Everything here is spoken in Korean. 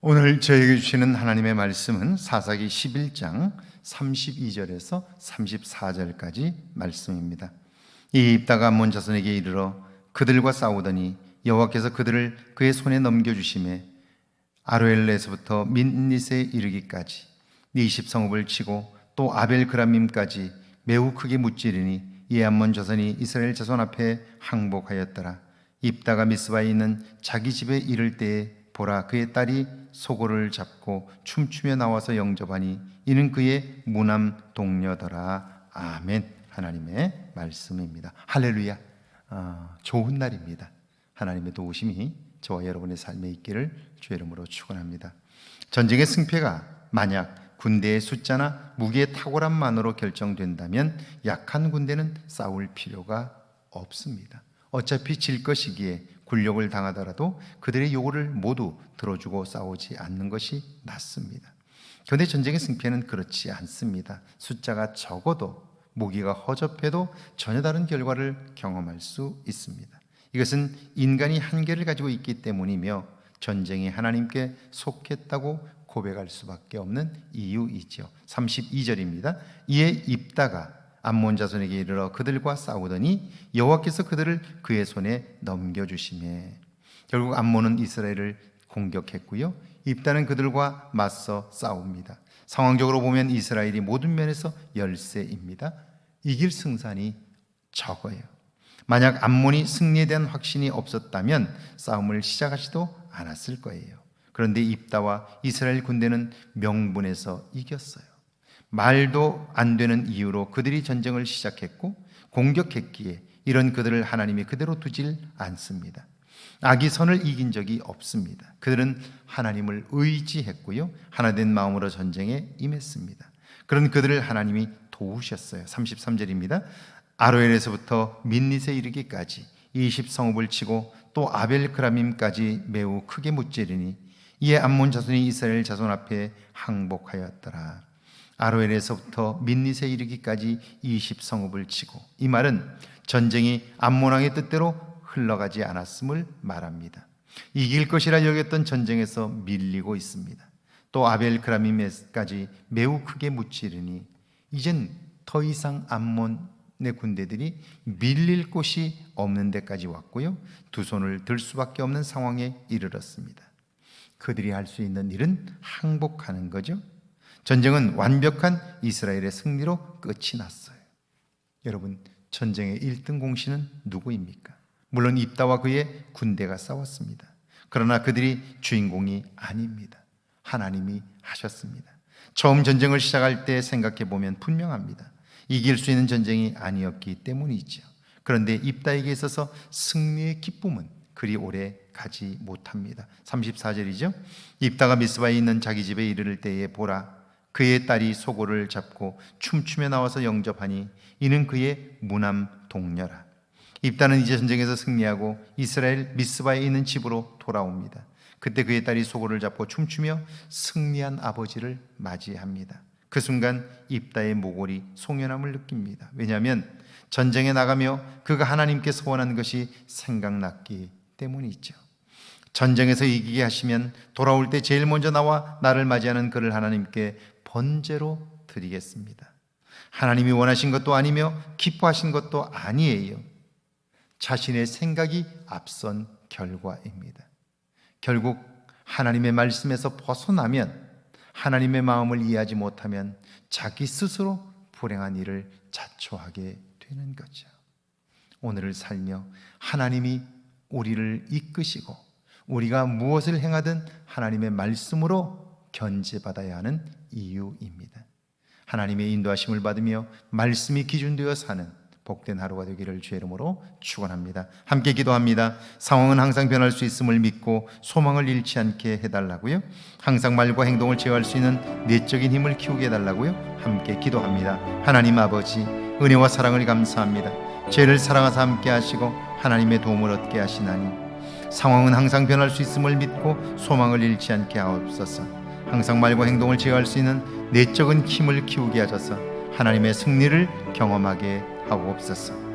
오늘 저에게 주시는 하나님의 말씀은 사사기 11장 32절에서 34절까지 말씀입니다. 이 입다가 암몬 자손에게 이르러 그들과 싸우더니 여호와께서 그들을 그의 손에 넘겨주시매 아로엘에서부터 민닛에 이르기까지 20성읍을 치고 또 아벨그람밈까지 매우 크게 무찌르니 이 암몬 자손이 이스라엘 자손 앞에 항복하였더라. 입다가 미스바에 있는 자기 집에 이를 때에 보라, 그의 딸이 소고를 잡고 춤추며 나와서 영접하니 이는 그의 무남 동료더라. 아멘. 하나님의 말씀입니다. 할렐루야. 좋은 날입니다. 하나님의 도우심이 저와 여러분의 삶에 있기를 주의 이름으로 축원합니다. 전쟁의 승패가 만약 군대의 숫자나 무기의 탁월함만으로 결정된다면 약한 군대는 싸울 필요가 없습니다. 어차피 질 것이기에 굴욕을 당하더라도 그들의 요구를 모두 들어주고 싸우지 않는 것이 낫습니다. 그런데 전쟁의 승패는 그렇지 않습니다. 숫자가 적어도 무기가 허접해도 전혀 다른 결과를 경험할 수 있습니다. 이것은 인간이 한계를 가지고 있기 때문이며 전쟁이 하나님께 속했다고 고백할 수밖에 없는 이유이죠. 32절입니다. 이에 입다가 암몬 자손에게 이르러 그들과 싸우더니 여호와께서 그들을 그의 손에 넘겨주시매. 결국 암몬은 이스라엘을 공격했고요, 입다는 그들과 맞서 싸웁니다. 상황적으로 보면 이스라엘이 모든 면에서 열세입니다. 이길 승산이 적어요. 만약 암몬이 승리에 대한 확신이 없었다면 싸움을 시작하지도 않았을 거예요. 그런데 입다와 이스라엘 군대는 명분에서 이겼어요. 말도 안 되는 이유로 그들이 전쟁을 시작했고 공격했기에 이런 그들을 하나님이 그대로 두질 않습니다. 악이 선을 이긴 적이 없습니다. 그들은 하나님을 의지했고요, 하나된 마음으로 전쟁에 임했습니다. 그런 그들을 하나님이 도우셨어요. 33절입니다. 아로엘에서부터 민닛에 이르기까지 20성읍을 치고 또 아벨그람밈까지 매우 크게 무찌르니 이에 암몬 자손이 이스라엘 자손 앞에 항복하였더라. 아로엘에서부터 민닛에 이르기까지 20성읍을 치고, 이 말은 전쟁이 암몬 왕의 뜻대로 흘러가지 않았음을 말합니다. 이길 것이라 여겼던 전쟁에서 밀리고 있습니다. 또 아벨그람밈까지 매우 크게 무찌르니 이젠 더 이상 암몬의 군대들이 밀릴 곳이 없는 데까지 왔고요, 두 손을 들 수밖에 없는 상황에 이르렀습니다. 그들이 할 수 있는 일은 항복하는 거죠. 전쟁은 완벽한 이스라엘의 승리로 끝이 났어요. 여러분, 전쟁의 1등 공신은 누구입니까? 물론 입다와 그의 군대가 싸웠습니다. 그러나 그들이 주인공이 아닙니다. 하나님이 하셨습니다. 처음 전쟁을 시작할 때 생각해 보면 분명합니다. 이길 수 있는 전쟁이 아니었기 때문이죠. 그런데 입다에게 있어서 승리의 기쁨은 그리 오래 가지 못합니다. 34절이죠. 입다가 미스바에 있는 자기 집에 이르를 때에 보라, 그의 딸이 소고를 잡고 춤추며 나와서 영접하니 이는 그의 무남 동료라. 입다는 이제 전쟁에서 승리하고 이스라엘 미스바에 있는 집으로 돌아옵니다. 그때 그의 딸이 소고를 잡고 춤추며 승리한 아버지를 맞이합니다. 그 순간 입다의 모골이 송연함을 느낍니다. 왜냐하면 전쟁에 나가며 그가 하나님께 소원한 것이 생각났기 때문이죠. 전쟁에서 이기게 하시면 돌아올 때 제일 먼저 나와 나를 맞이하는 그를 하나님께 번제로 드리겠습니다. 하나님이 원하신 것도 아니며 기뻐하신 것도 아니에요. 자신의 생각이 앞선 결과입니다. 결국 하나님의 말씀에서 벗어나면, 하나님의 마음을 이해하지 못하면 자기 스스로 불행한 일을 자초하게 되는 거죠. 오늘을 살며 하나님이 우리를 이끄시고 우리가 무엇을 행하든 하나님의 말씀으로 견제받아야 하는 이유입니다. 하나님의 인도하심을 받으며 말씀이 기준되어 사는 복된 하루가 되기를 주의 이름으로 축원합니다. 함께 기도합니다. 상황은 항상 변할 수 있음을 믿고 소망을 잃지 않게 해달라고요. 항상 말과 행동을 제어할 수 있는 내적인 힘을 키우게 해달라고요. 함께 기도합니다. 하나님 아버지, 은혜와 사랑을 감사합니다. 죄를 사랑하사 함께 하시고 하나님의 도움을 얻게 하시나니 상황은 항상 변할 수 있음을 믿고 소망을 잃지 않게 하옵소서. 항상 말과 행동을 제어할 수 있는 내적인 힘을 키우게 하셔서 하나님의 승리를 경험하게 하옵소서.